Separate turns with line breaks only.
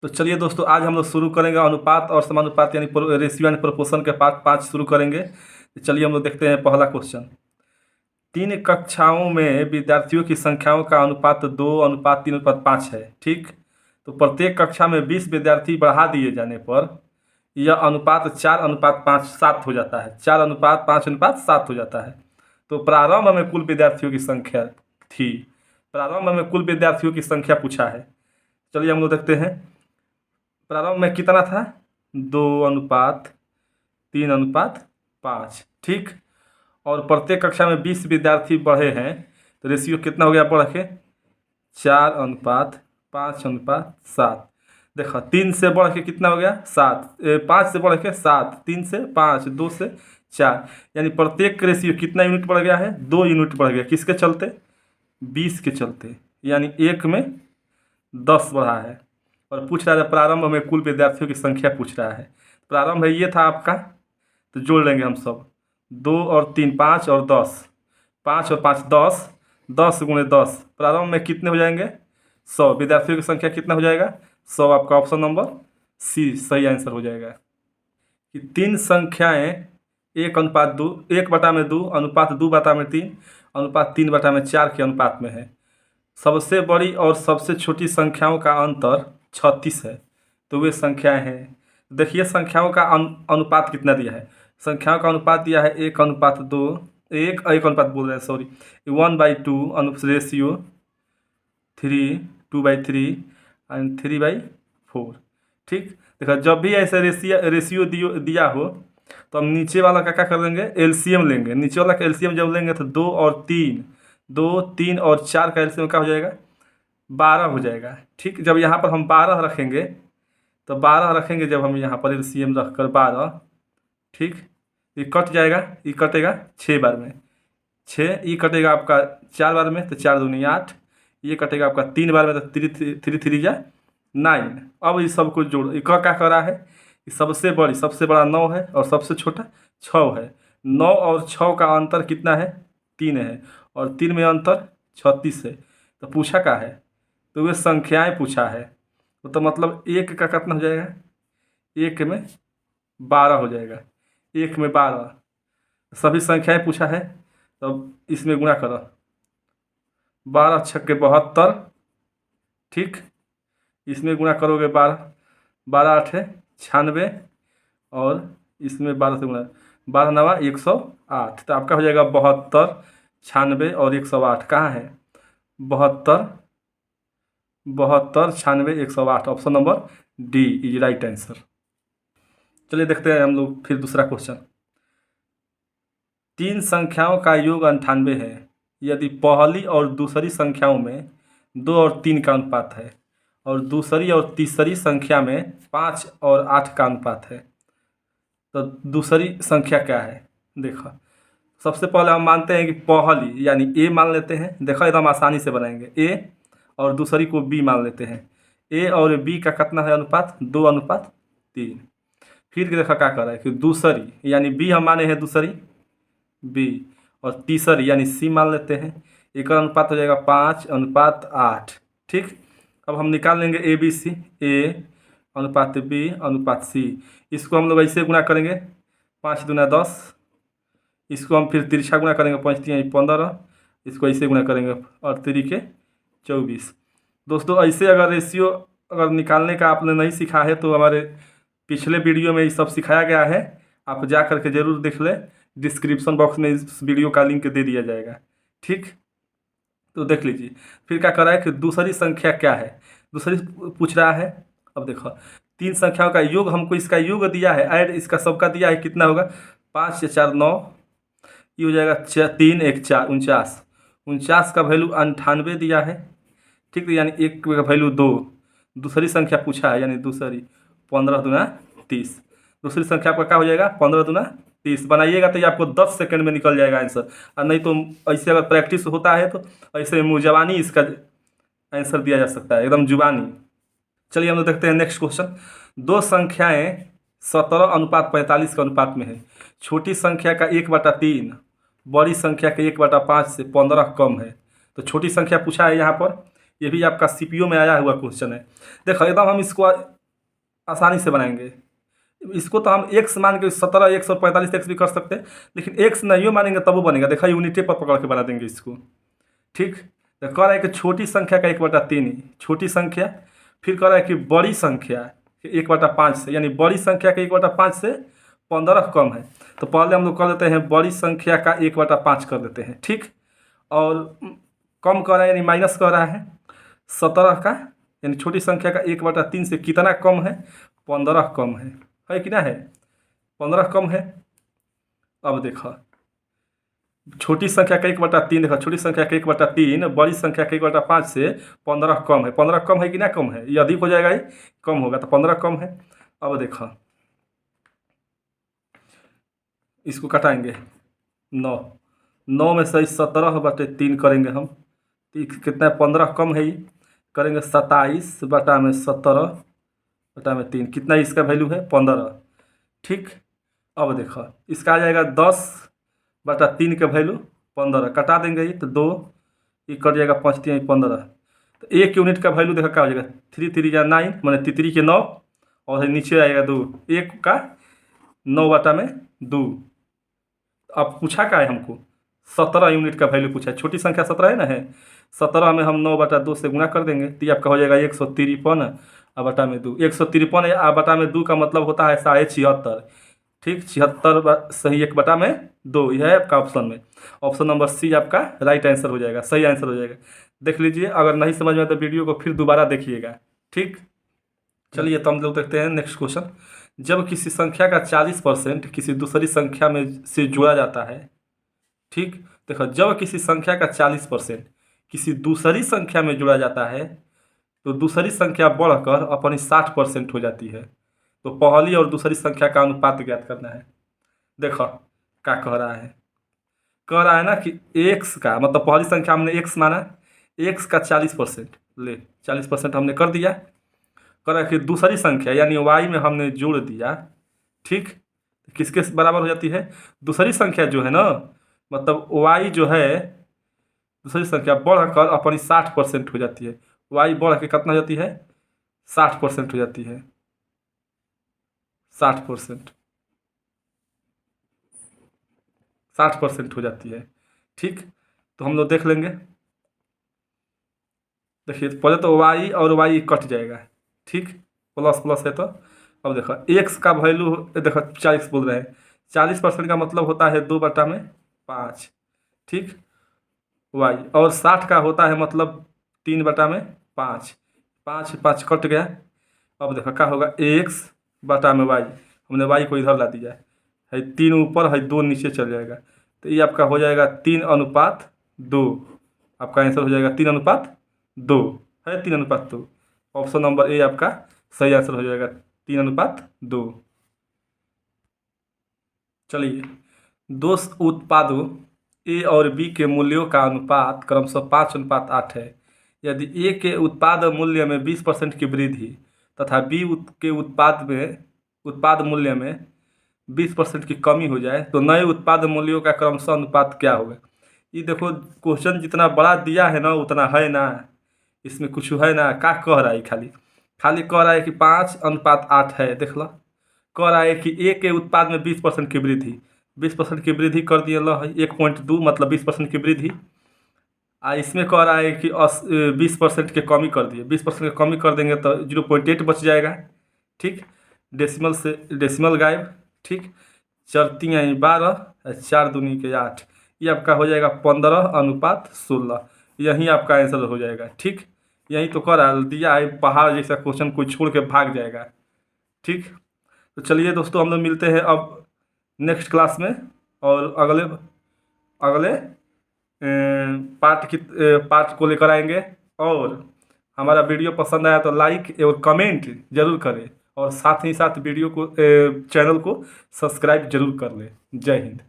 तो चलिए दोस्तों, आज हम लोग शुरू करेंगे अनुपात और समानुपात यानी रेशियो एंड प्रोपोर्शन के पार्ट 5 शुरू करेंगे। तो चलिए हम लोग देखते हैं पहला क्वेश्चन। 3 कक्षाओं में विद्यार्थियों की संख्याओं का अनुपात 2:3:5 है। ठीक, तो प्रत्येक कक्षा में 20 विद्यार्थी बढ़ा दिए जाने पर यह अनुपात 4:5:7 हो जाता है। 4:5:7 हो जाता है। तो प्रारंभ में कुल विद्यार्थियों की संख्या थी। प्रारंभ में कुल विद्यार्थियों की संख्या पूछा है। चलिए हम लोग देखते हैं प्रारंभ में कितना था। 2:3:5। ठीक, और प्रत्येक कक्षा में 20 विद्यार्थी बढ़े हैं, तो रेशियो कितना हो गया बढ़ के 4:5:7। देखो 3 से बढ़ के कितना हो गया 7, 5 से बढ़ के 7, 3 से 5, 2 से 4, यानी प्रत्येक रेशियो कितना यूनिट बढ़ गया है 2 यूनिट बढ़ गया। किसके चलते 20 के चलते, यानी एक में 10 बढ़ा है। और पूछ रहा है प्रारंभ में कुल विद्यार्थियों की संख्या पूछ रहा है। प्रारंभ है ये था आपका, तो जोड़ लेंगे हम सब 2 और 3 5 और 10, 5 और 5 10, 10 गुणे 10 प्रारंभ में कितने हो जाएंगे 100। विद्यार्थियों की संख्या कितना हो जाएगा 100। आपका ऑप्शन नंबर सी सही आंसर हो जाएगा कि 3 संख्याएं 1:2, 1/2 अनुपात 2/3 अनुपात 3/4 के अनुपात में है। सबसे बड़ी और सबसे छोटी संख्याओं का अंतर 36 है। तो वे संख्याएं हैं, देखिए संख्याओं का अनुपात कितना दिया है। संख्याओं का अनुपात दिया है 1:2, 1 अनुपात बोल रहे हैं सॉरी, 1/2 रेशियो 3, 2/3 एंड 3/4। ठीक, देखो जब भी ऐसे रेशियो दिया हो तो हम नीचे वाला का क्या कर देंगे एलसीएम लेंगे। नीचे वाला का एलसीएम जब लेंगे तो 2 और 3, 2, 3 और 4 का एलसीएम क्या हो जाएगा 12 हो जाएगा। ठीक, जब यहाँ पर हम 12 रखेंगे, तो 12 रखेंगे जब हम यहाँ पर एलसीएम रख कर 12, ठीक, ये कट जाएगा, ये कटेगा 6 बार में, 6 ये कटेगा आपका 4 बार में, तो 4 दूनी 8, ये कटेगा आपका 3 बार में, तो 3 3 जा 9। अब इस सब को जोड़, ये क्या कर रहा है, सबसे बड़ा 9 है और सबसे छोटा 6 है। 9 और 6 का अंतर कितना है 3 है, और 3 में अंतर 36 है। तो पूछा क्या है, तो वे संख्याएं पूछा है। तो मतलब एक का कितना हो जाएगा, एक में 12 हो जाएगा, एक में 12। सभी संख्याएं पूछा है, तो इसमें गुणा करो 12 छक्के 72। ठीक, इसमें गुणा करोगे 12, 12 8 96, और इसमें 12 से गुणा 12 9 108। तो आपका हो जाएगा 72, 96 और 108। कहाँ है 72, 96, 108। Option number D is right answer. चलिए देखते हैं हम लोग फिर दूसरा क्वेश्चन। 3 संख्याओं का योग 98 है यदि पहली और दूसरी संख्याओं में 2 और 3 का अनुपात है, और दूसरी और तीसरी संख्या में 5 और 8 का अनुपात है। तो दूसरी संख्या क्या है, देखो सबसे पहले हम मानते हैं कि पहली यानी ए मान लेते हैं। देखो एकदम आसानी से बनाएंगे, ए और दूसरी को बी मान लेते हैं। ए और बी का कितना है अनुपात 2:3। फिर देखा क्या कर रहा है कि दूसरी यानी बी हम माने हैं दूसरी बी, और तीसरी यानी सी मान लेते हैं। एक अनुपात हो जाएगा 5:8। ठीक, अब हम निकाल लेंगे ए बी सी, ए अनुपात बी अनुपात सी। इसको हम लोग ऐसे गुणा करेंगे 5 दूना 10, इसको हम फिर तिरछा गुणा करेंगे 5 3 15, इसको ऐसे गुणा करेंगे और 3 के 24। दोस्तों ऐसे अगर रेशियो अगर निकालने का आपने नहीं सीखा है तो हमारे पिछले वीडियो में ये सब सिखाया गया है, आप जा करके ज़रूर देख लें। डिस्क्रिप्शन बॉक्स में इस वीडियो का लिंक दे दिया जाएगा। ठीक, तो देख लीजिए फिर क्या कर रहा है कि दूसरी संख्या क्या है, दूसरी पूछ रहा है। अब देखो 3 संख्याओं का योग, हमको इसका योग दिया है, ऐड इसका सबका दिया है, कितना होगा 5 से 4 9, ये हो जाएगा 3 1 4 49। 49 का वैल्यू 98 दिया है। ठीक, तो यानी एक का वैल्यू 2। दूसरी संख्या पूछा है यानी दूसरी 15 दूना 30। दूसरी संख्या आपका क्या हो जाएगा 15 दूना 30। बनाइएगा तो ये आपको 10 सेकंड में निकल जाएगा आंसर, और नहीं तो ऐसे अगर प्रैक्टिस होता है तो ऐसे मुँह इसका आंसर दिया जा सकता है, एकदम जुबानी। चलिए हम लोग देखते हैं नेक्स्ट क्वेश्चन। 2 संख्याएं 17:45 के अनुपात में है। छोटी संख्या का 1/3 बड़ी संख्या के 1/5 से 15 कम है। तो छोटी संख्या पूछा है यहाँ पर ये भी आपका सीपीओ में आया हुआ क्वेश्चन है। देखो एकदम हम इसको आसानी से बनाएंगे। इसको तो हम एक्स मान के 17 145 एक्स भी कर सकते हैं, लेकिन एक्स नहीं मानेंगे तब वो बनेगा। देखा यूनिटे पर पकड़ के बना देंगे इसको। ठीक, तो कह रहा है कि छोटी संख्या का 1/3 छोटी संख्या, फिर कह रहा है कि बड़ी संख्या 1/5 से, यानी बड़ी संख्या का 1/5 से 15 कम है। तो पहले हम लोग कर देते हैं बड़ी संख्या का 1/5 कर देते हैं। ठीक, और कम कर रहा है यानी माइनस कर रहा है 17 का, यानी छोटी संख्या का 1/3 से कितना कम है? 15 कम है कि ना है? 15 कम है। अब देखो छोटी संख्या का 1/3, देखो छोटी संख्या का 1/3 बड़ी संख्या का 1/5 से 15 कम है। 15 कम है कि ना कम है? ये अधिक हो जाएगा, ये कम होगा, तो 15 कम है। अब देखो इसको घटाएंगे 9 में से 17/3 करेंगे हम, कितना है? 15 कम है, ये करेंगे 27/17/3, कितना इसका वैल्यू है? 15। ठीक, अब देखो इसका आ जाएगा 10/3 का वैल्यू 15, कटा देंगे ये तो 2, ये कट जाएगा 5 3 15। तो 1 यूनिट का वैल्यू देखो क्या हो जाएगा? 3 3 या 9, मैंने तितरी के 9, और नीचे आएगा 2, 1 का 9/2। अब पूछा क्या है हमको? 17 यूनिट का वैल्यू पूछा है। छोटी संख्या 17 है ना, है 17 में हम 9/2 से गुना कर देंगे, तो ये आपका हो जाएगा 153/2। 153/2 का मतलब होता है 76.5। ठीक, 76 सही 1/2, यह है आपका ऑप्शन में। ऑप्शन नंबर सी आपका राइट आंसर हो जाएगा, सही आंसर हो जाएगा। देख लीजिए, अगर नहीं समझ में तो वीडियो को फिर दोबारा देखिएगा। ठीक, चलिए तो हम लोग देखते हैं नेक्स्ट क्वेश्चन। जब किसी संख्या का 40% किसी दूसरी संख्या में से जोड़ा जाता है। ठीक, देखो जब किसी संख्या का 40% किसी दूसरी संख्या में जोड़ा जाता है, तो दूसरी संख्या बढ़कर अपनी 60% हो जाती है। तो पहली और दूसरी संख्या का अनुपात ज्ञात करना है। देखो क्या कह रहा है? कह रहा है ना कि x का मतलब पहली संख्या हमने x माना, x का 40% ले, 40% हमने कर दिया। कह रहा है कि दूसरी संख्या यानी y में हमने जोड़ दिया। ठीक, किसके बराबर हो जाती है? दूसरी संख्या जो है ना, मतलब y जो है दूसरी संख्या बढ़कर अपनी 60% हो जाती है। y बढ़ के कितना हो जाती है? 60% हो जाती है। 60% हो जाती है। ठीक, तो हम लोग देख लेंगे। देखिए पहले तो y और y कट जाएगा। ठीक, प्लस प्लस है तो अब देखो x का वैल्यू देखो 40 बोल रहे हैं, 40% का मतलब होता है 2/5। ठीक, y और 60 का होता है मतलब 3/5। 5 5 कट गया। अब देखो क्या होगा? x/y, हमने y को इधर ला दिया है, 3 ऊपर है 2 नीचे चल जाएगा, तो ये आपका हो जाएगा 3:2। आपका आंसर हो जाएगा 3:2 है, 3:2। ऑप्शन नंबर ए आपका सही आंसर हो जाएगा, 3:2। चलिए, दो उत्पादों ए और बी के मूल्यों का अनुपात क्रमशः 5:8 है। यदि ए के उत्पाद मूल्य में 20% की वृद्धि तथा बी के उत्पाद मूल्य में 20% की कमी हो जाए, तो नए उत्पाद मूल्यों का क्रमशः अनुपात क्या होगा? ये देखो क्वेश्चन जितना बड़ा दिया है ना उतना है ना, इसमें कुछ है ना, क्या कह रहा है? खाली कह रहा है कि 5:8 है। देख लो, कह रहा है कि ए के उत्पाद में 20% की वृद्धि, 20% की वृद्धि कर दिए लो है 1.2 मतलब 20% की वृद्धि। इसमें कह रहा है कि 20% के कमी कर दिए, 20% की कमी कर देंगे तो 0.8 बच जाएगा। ठीक, डेसिमल गायब। ठीक, 4 3 12 4 दूनी के 8, ये आपका हो जाएगा 15:16। यही आपका आंसर हो जाएगा। ठीक, यही तो कह रहा दिया है, पहाड़ जैसा क्वेश्चन कोई छोड़ के भाग जाएगा। ठीक, तो चलिए दोस्तों हम लोग मिलते हैं अब नेक्स्ट क्लास में, और अगले पार्ट को लेकर आएंगे। और हमारा वीडियो पसंद आया तो लाइक और कमेंट जरूर करें, और साथ ही साथ वीडियो को चैनल को सब्सक्राइब जरूर कर लें। जय हिंद।